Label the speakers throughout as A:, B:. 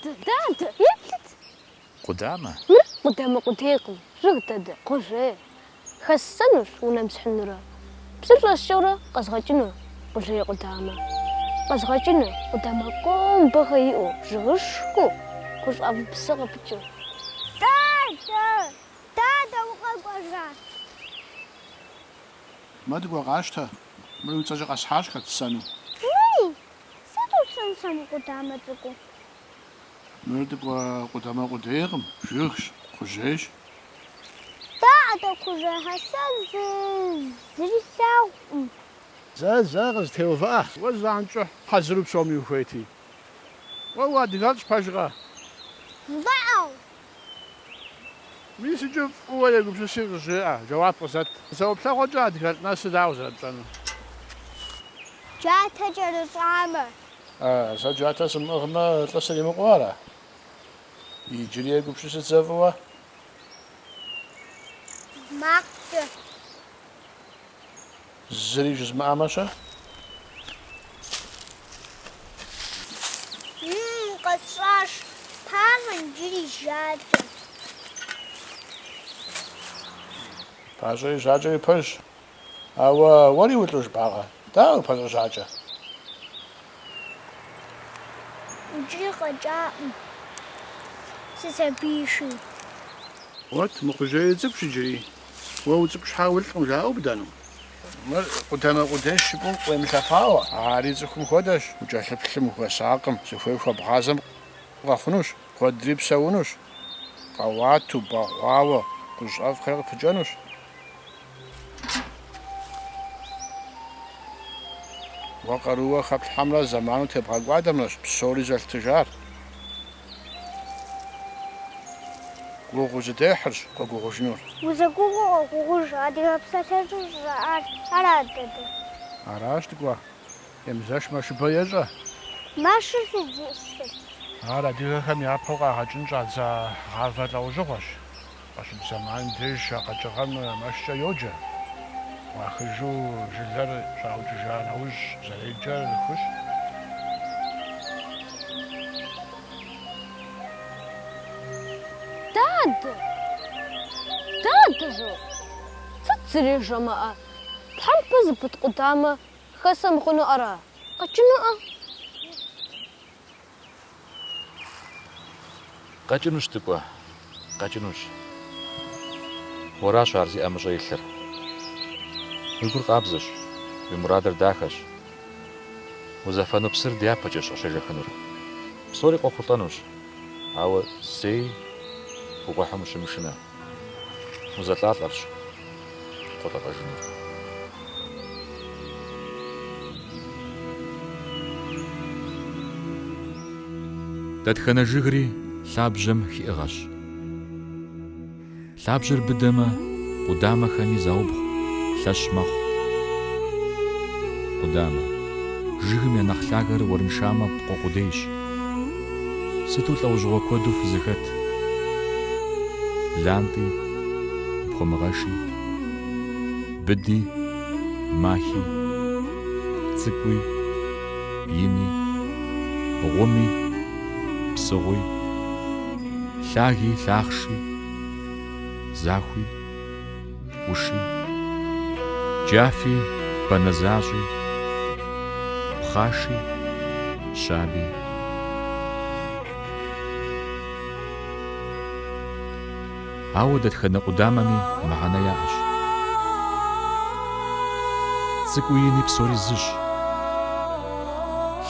A: داد يبلت
B: قدامه
A: قدامه قديكم رغدد قجي خسنوش ونمسحنورا بسرعة الشورى قصغجنو قجي قدامه قصغجنو قدامه قوم بخيئو جغشكو قج أبو بسغة بجو
C: دادا وقجا
B: ما تقول غاشتها مريم تجا قصحاش كتسانو
C: وي ساتو سنسان قدامه تقو
B: مرد قدامه قديغم جغش قجيش
C: دادا قجا حسن زريساو
B: زاغز تيوفا وزانجو حزرب سومي وفيتي ووادي قالش باشغا
C: ضعوا
B: ميسي جوف ولا يقول بشي غشيعة جواب قصد سوى بلا وجاد قالت ناس داوزة بسانو
C: جات جرس عامر
B: سجاتا سمغنا تلسلي مقوارا يجري يقول بشي ستزافوا
C: مقت
B: زري جز مامشا
C: قصاش بارن جري جات
B: باجي جاجي باش او ولي وتلوش باغا داو باجي جاجا
C: جري قجا سسبيشو
B: وات مخجي زبش جري وزبش حاول تنجاو بدانو قدام قداش بون قيم الفاوا عاري زكم خداش وجاش بحلم هو ساقم سوفيف بغازم غفنوش قدريب ساونوش قواتو باواوا قش اف خير فجانوش وقروا خبل حمله زمانو تبغى قادمناش بسوري زال تجار قوغوز داحرش قوغوز نور
C: وزقوقو قوقوش عادي بساتاجو عرادد
B: عراش تقوى يمزاش ما شبيجا
C: ماشي في جيسي
B: هذا ديها كم يابوغا هاجنجا زا غافا لوجوغش باش بزمان ديش قاجغان ماشا يوجا واخجو جلال شاو جان هوش زريجال خوش
A: داد زو تتسري جماعة تحمبز بتقدامه خسم خنو أرى قجنو
D: قاجنوش تقوى قاجنوش وراش عرزي أمجا يلر ويقول قابزش بمرادر داخش وزفانو بسر ديابجش أشجا خنور بصوري قوخطانوش أو سي وقوحمش مشنا وزتلاطلش قطع قاجنور دادخنا جغري لابجم خيغاش لابجر بدما قدامه خمي زاوبخ لش مخ قدامه جغم ينخلاغر ورنشامه بقوقوديش ستو لوجغو كودو فزخت لانتي بخمغاشي بدي ماهي تسكوي يمي غومي بسغوي لاغي لاخشي زاخوي وشي جافي بنزاجي بخاشي شابي عودت خنا قدامني معنا ياش تسكويني بسوري زج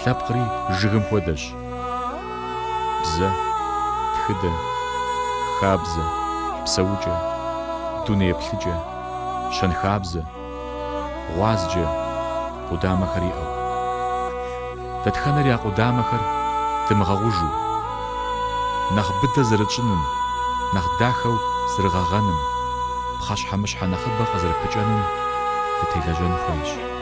D: لابقري جغم ودش بزا تخدة خابزة بسوجة دوني بلجة شن خابزة غوازجة قدام خريئة تتخنر يا قدام خر تمغوجو نخ بدا زرتشنن نخ داخو زرغغنم بخاش حمش حنخبا قزر بجانن تتيلاجن خويش